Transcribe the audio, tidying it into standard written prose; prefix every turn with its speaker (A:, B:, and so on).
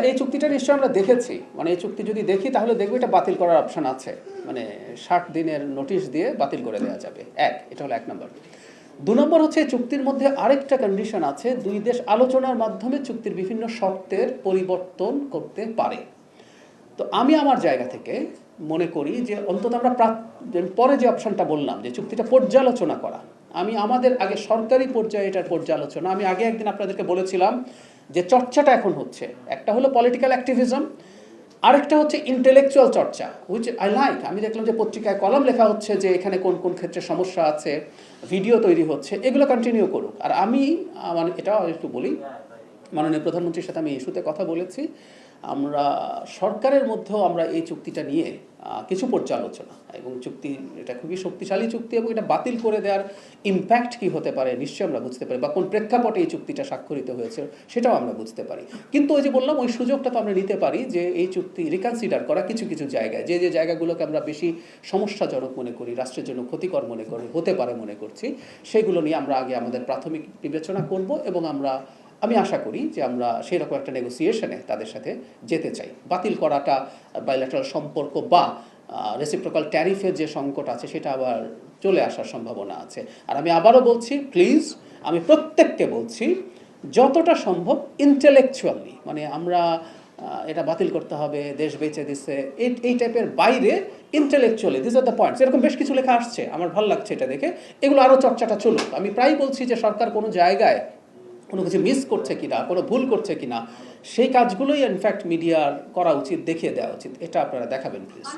A: এই চুক্তিটা নিশ্চয়ই আমরা দেখেছি, মানে এই চুক্তি যদি দেখি তাহলে দেখবো এটা বাতিল করার অপশন আছে, মানে 60 দিনের নোটিশ দিয়ে বাতিল করে দেওয়া যাবে। এটা হলো 1 নম্বর। 2 নম্বর হচ্ছে এই চুক্তির মধ্যে আরেকটা কন্ডিশন আছে, দুই দেশ আলোচনার মাধ্যমে চুক্তির বিভিন্ন শর্তের পরিবর্তন করতে পারে। তো আমি আমার জায়গা থেকে মনে করি যে অন্তত আমরা পরে যে অপশনটা বললাম যে চুক্তিটা পর্যালোচনা করা, আমি আমাদের আগে সরকারি পর্যায়ে এটার পর্যালোচনা, আমি আগে একদিন আপনাদেরকে বলেছিলাম যে চর্চাটা এখন হচ্ছে, একটা হলো পলিটিক্যাল অ্যাক্টিভিজম, আরেকটা হচ্ছে ইন্টেলেকচুয়াল চর্চা, হুইচ আই লাইক। আমি দেখলাম যে পত্রিকায় কলাম লেখা হচ্ছে যে এখানে কোন কোন ক্ষেত্রে সমস্যা আছে, ভিডিও তৈরি হচ্ছে, এগুলো কন্টিনিউ করুক। আর আমি মানে এটাও একটু বলি, মাননীয় প্রধানমন্ত্রীর সাথে আমি ইস্যুতে কথা বলেছি, আমরা সরকারের মধ্যেও আমরা এই চুক্তিটা নিয়ে কিছু পর্যালোচনা, এবং চুক্তি এটা খুবই শক্তিশালী চুক্তি এবং এটা বাতিল করে দেওয়ার ইম্প্যাক্ট কী হতে পারে নিশ্চয়ই আমরা বুঝতে পারি, বা কোন প্রেক্ষাপটে এই চুক্তিটা স্বাক্ষরিত হয়েছে সেটাও আমরা বুঝতে পারি। কিন্তু ওই যে বললাম, ওই সুযোগটা তো আমরা নিতে পারি যে এই চুক্তি রিকনসিডার করা কিছু কিছু জায়গায়, যে যে জায়গাগুলোকে আমরা বেশি সমস্যাজনক মনে করি, রাষ্ট্রের জন্য ক্ষতিকর মনে করি, হতে পারে মনে করছি, সেগুলো নিয়ে আমরা আগে আমাদের প্রাথমিক বিবেচনা করব, এবং আমি আশা করি যে আমরা সেই রকম একটা নেগোসিয়েশনে তাদের সাথে যেতে চাই। বাতিল করাটা বাইল্যাটারাল সম্পর্ক বা রেসিপ্রোকাল ট্যারিফের যে সংকট আছে সেটা আবার চলে আসার সম্ভাবনা আছে। আর আমি আবারও বলছি, প্লিজ, আমি প্রত্যেককে বলছি, যতটা সম্ভব ইন্টেলেকচুয়ালি, মানে আমরা এটা বাতিল করতে হবে, দেশ বেঁচে দিচ্ছে, এই টাইপের বাইরে intellectually this are the points, এরকম বেশ কিছু লেখা আসছে, আমার ভালো লাগছে এটা দেখে, এগুলো আরও চর্চাটা চলুক। আমি প্রায় বলছি যে সরকার কোনো জায়গায় কোনো কিছু মিস করছে কিনা, কোনো ভুল করছে কিনা, সেই কাজগুলোই ইনফ্যাক্ট মিডিয়ার করা উচিত, দেখিয়ে দেওয়া উচিত। এটা আপনারা দেখাবেন প্লিজ।